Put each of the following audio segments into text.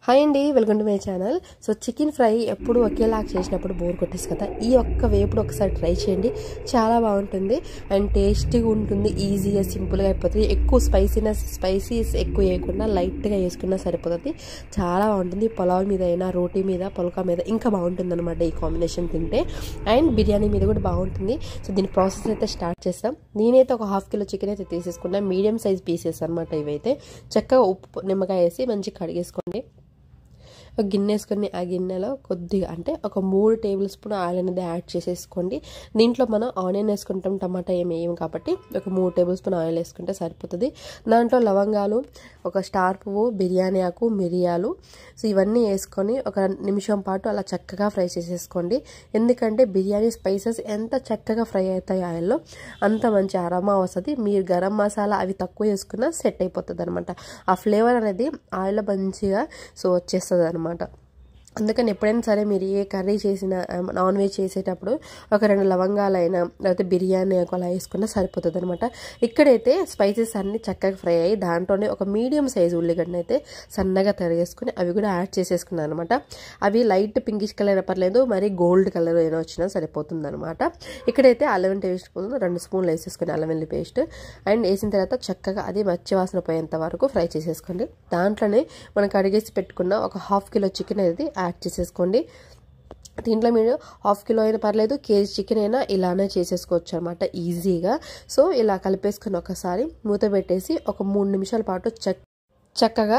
Hi అండి, welcome to my channel. So chicken fry ఎప్పుడు ఒకేలాగా చేసినప్పుడు బోర్ కొట్టేసి కదా, ఈ ఒక్క వేపుడు ఒకసారి ట్రై చేయండి. చాలా బాగుంటుంది అండ్ టేస్టీగా ఉంటుంది. ఈజీగా సింపుల్గా అయిపోతుంది. ఎక్కువ స్పైసీస్ ఎక్కువ వేయకుండా లైట్గా వేసుకున్నా సరిపోతుంది. చాలా బాగుంటుంది. పులావ్ మీద అయినా, రోటీ మీద, పుల్కా మీద ఇంకా బాగుంటుంది అనమాట ఈ కాంబినేషన్ తింటే. అండ్ బిర్యానీ మీద కూడా బాగుంటుంది. సో దీని ప్రాసెస్ అయితే స్టార్ట్ చేస్తాం. నేనైతే ఒక ½ కిలో చికెన్ అయితే తీసేసుకున్నాను. మీడియం సైజ్ పీసెస్ అనమాట ఇవైతే. చక్కగా ఉప్పు నిమ్మకాయ వేసి మంచిగా కడిగేసుకోండి. ఒక గిన్నె వేసుకొని ఆ గిన్నెలో కొద్దిగా అంటే ఒక 3 టేబుల్ స్పూన్ ఆయిల్ అనేది యాడ్ చేసేసుకోండి. దీంట్లో మనం ఆనియన్ వేసుకుంటాం, టమాటా ఏమి కాబట్టి ఒక 3 టేబుల్ స్పూన్ ఆయిల్ వేసుకుంటే సరిపోతుంది. దాంట్లో లవంగాలు, ఒక స్టార్ పువ్వు, బిర్యానీ ఆకు, మిరియాలు, సో ఇవన్నీ వేసుకొని ఒక నిమిషం పాటు అలా చక్కగా ఫ్రై చేసేసుకోండి. ఎందుకంటే బిర్యానీ స్పైసెస్ ఎంత చక్కగా ఫ్రై అవుతాయి ఆయిల్లో అంత మంచి అరోమా వస్తుంది. మీరు గరం మసాలా అవి తక్కువ వేసుకున్నా సెట్ అయిపోతుంది అనమాట. ఆ ఫ్లేవర్ అనేది ఆయిల్లో మంచిగా సో వచ్చేస్తుంది అనమాట. అందుకని ఎప్పుడైనా సరే మీరు ఏ కర్రీ చేసినా, నాన్ వెజ్ చేసేటప్పుడు ఒక 2 లవంగాలైనా లేకపోతే బిర్యానీ అలా వేసుకున్నా సరిపోతుంది అనమాట. ఇక్కడైతే స్పైసెస్ అన్నీ చక్కగా ఫ్రై అయ్యి దాంట్లోనే ఒక మీడియం సైజు ఉల్లిగడ్డ అయితే సన్నగా తరిగేసుకుని అవి కూడా యాడ్ చేసేసుకున్నాను అనమాట. అవి లైట్ పింకిష్ కలర్ పర్లేదు, మరి గోల్డ్ కలర్ అయినా వచ్చినా సరిపోతుంది అనమాట. ఇక్కడైతే అల్లం పేస్ట్ 2 స్పూన్లు వేసేసుకుని అల్లం వెల్లుల్లి పేస్ట్ అండ్ వేసిన తర్వాత చక్కగా అది మచ్చి వాసన పోయేంత వరకు ఫ్రై చేసేసుకోండి. దాంట్లోనే మనం కడిగేసి పెట్టుకున్న ఒక ½ కిలో చికెన్ అనేది యాడ్ చేసేసుకోండి. దీంట్లో మీరు ½ కిలో అయినా పర్లేదు, కేజీ చికెన్ అయినా ఇలానే చేసేసుకోవచ్చు అనమాట ఈజీగా. సో ఇలా కలిపేసుకుని ఒకసారి మూత పెట్టేసి ఒక 3 నిమిషాల పాటు చక్కగా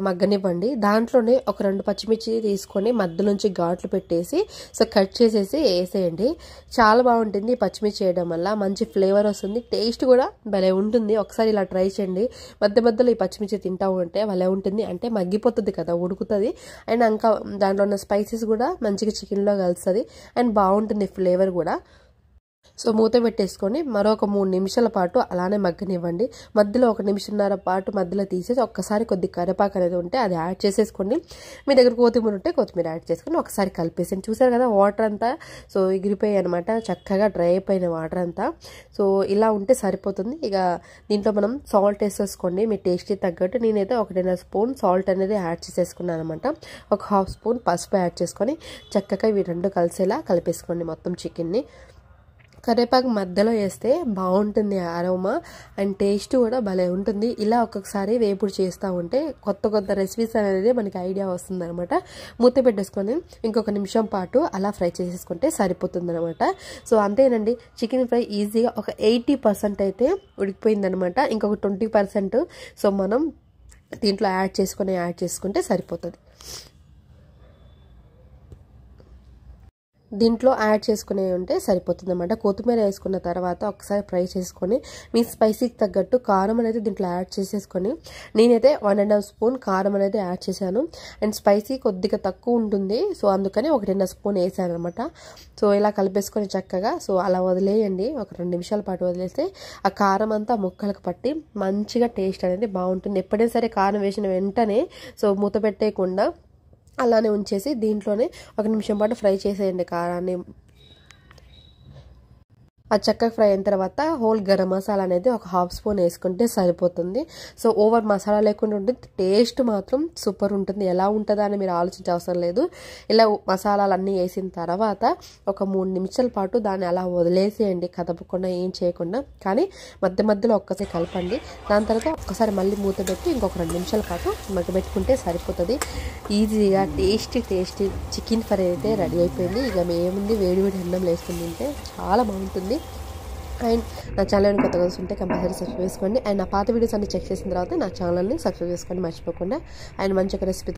మగ్గనివ్వండి. దాంట్లోనే ఒక 2 పచ్చిమిర్చి తీసుకొని మధ్యలోంచి ఘాట్లు పెట్టేసి సో కట్ చేసేసి వేసేయండి. చాలా బాగుంటుంది. పచ్చిమిర్చి వేయడం వల్ల మంచి ఫ్లేవర్ వస్తుంది. టేస్ట్ కూడా భలే ఉంటుంది. ఒకసారి ఇలా ట్రై చేయండి. మధ్యలో ఈ పచ్చిమిర్చి తింటూ ఉంటే భలే ఉంటుంది. అంటే మగ్గిపోతుంది కదా, ఉడుకుతుంది. అండ్ ఇంకా దాంట్లో ఉన్న స్పైసెస్ కూడా మంచిగా చికెన్లో కలుస్తుంది అండ్ బాగుంటుంది ఫ్లేవర్ కూడా. సో మూత పెట్టేసుకొని మరొక 3 నిమిషాల పాటు అలానే మగ్గనివ్వండి. మధ్యలో 1 నిమిషంన్నర పాటు మధ్యలో తీసేసి ఒక్కసారి కొద్ది కరివేపాకు అనేది ఉంటే అది యాడ్ చేసేసుకోండి. మీ దగ్గర కొత్తిమీర ఉంటే కొత్తిమీర యాడ్ చేసుకొని ఒకసారి కలిపేసి చూసారు కదా, వాటర్ అంతా సో ఎగిరిపోయాయి అనమాట. చక్కగా డ్రై అయిపోయిన వాటర్ అంతా. సో ఇలా ఉంటే సరిపోతుంది. ఇక దీంట్లో మనం సాల్ట్ వేసేసుకోండి మీ టేస్ట్కి తగ్గట్టు. నేనైతే 1.5 స్పూన్ సాల్ట్ అనేది యాడ్ చేసేసుకున్నాను అనమాట. ఒక ½ స్పూన్ పసుపు యాడ్ చేసుకొని చక్కగా ఇవి 2 కలిసేలా కలిపేసుకోండి మొత్తం చికెన్ని. కరివేపాకు మధ్యలో వేస్తే బాగుంటుంది అరోమా అండ్ టేస్ట్ కూడా భలే ఉంటుంది. ఇలా ఒక్కొక్కసారి వేపుడు చేస్తూ ఉంటే కొత్త రెసిపీస్ అనేది మనకి ఐడియా వస్తుంది అనమాట. మూత పెట్టేసుకొని ఇంకొక నిమిషం పాటు అలా ఫ్రై చేసేసుకుంటే సరిపోతుంది అనమాట. సో అంతేనండి, చికెన్ ఫ్రై ఈజీగా ఒక 80% అయితే ఉడికిపోయిందనమాట. ఇంకొక 20% సో మనం దీంట్లో యాడ్ చేసుకుంటే సరిపోతుంది. దీంట్లో యాడ్ చేసుకునే ఉంటే సరిపోతుంది అనమాట. కొత్తిమీర వేసుకున్న తర్వాత ఒకసారి ఫ్రై చేసుకొని మీ స్పైసీకి తగ్గట్టు కారం అనేది దీంట్లో యాడ్ చేసేసుకొని, నేనైతే 1.5 స్పూన్ కారం అనేది యాడ్ చేశాను. అండ్ స్పైసీ కొద్దిగా తక్కువ ఉంటుంది, సో అందుకని 1.5 స్పూన్ వేసాను అనమాట. సో ఇలా కలిపేసుకొని చక్కగా సో అలా వదిలేయండి. ఒక 2 నిమిషాల పాటు వదిలేస్తే ఆ కారం అంతా ముక్కలకు పట్టి మంచిగా టేస్ట్ అనేది బాగుంటుంది. ఎప్పుడైనా సరే కారం వేసిన వెంటనే సో మూత పెట్టేయకుండా అలానే ఉంచేసి దీంట్లోనే 1 నిమిషం పాటు ఫ్రై చేసేయండి కారాన్ని. అది చక్కగా ఫ్రై అయిన తర్వాత హోల్ గరం మసాలా అనేది ఒక ½ స్పూన్ వేసుకుంటే సరిపోతుంది. సో ఓవర్ మసాలా లేకుండా ఉంటుంది. టేస్ట్ మాత్రం సూపర్ ఉంటుంది. ఎలా ఉంటుందా అని మీరు ఆలోచించే అవసరం లేదు. ఇలా మసాలాలన్నీ వేసిన తర్వాత ఒక 3 నిమిషాల పాటు దాన్ని అలా వదిలేసేయండి, కదపకుండా ఏం చేయకుండా. కానీ మధ్యలో ఒక్కసారి కలపండి. దాని తర్వాత ఒక్కసారి మళ్ళీ మూత పెట్టి ఇంకొక 2 నిమిషాల పాటు మగ్గబెట్టుకుంటే సరిపోతుంది. ఈజీగా టేస్టీ చికెన్ ఫ్రై అయితే రెడీ అయిపోయింది. ఇక ఏముంది, వేడి అన్నం వేసుకుని తింటే చాలా బాగుంటుంది. అండ్ నా ఛానల్ని కొత్తగా చూస్తుంటే కంపల్సరీ సబ్స్క్రైబ్ చేసుకోండి. అండ్ నా పాత వీడియోస్ అన్ని చెక్ చేసిన తర్వాత నా ఛానల్ని సబ్స్క్రైబ్ చేసుకోండి మర్చిపోకుండా. అండ్ మంచి ఒక రెసిపీ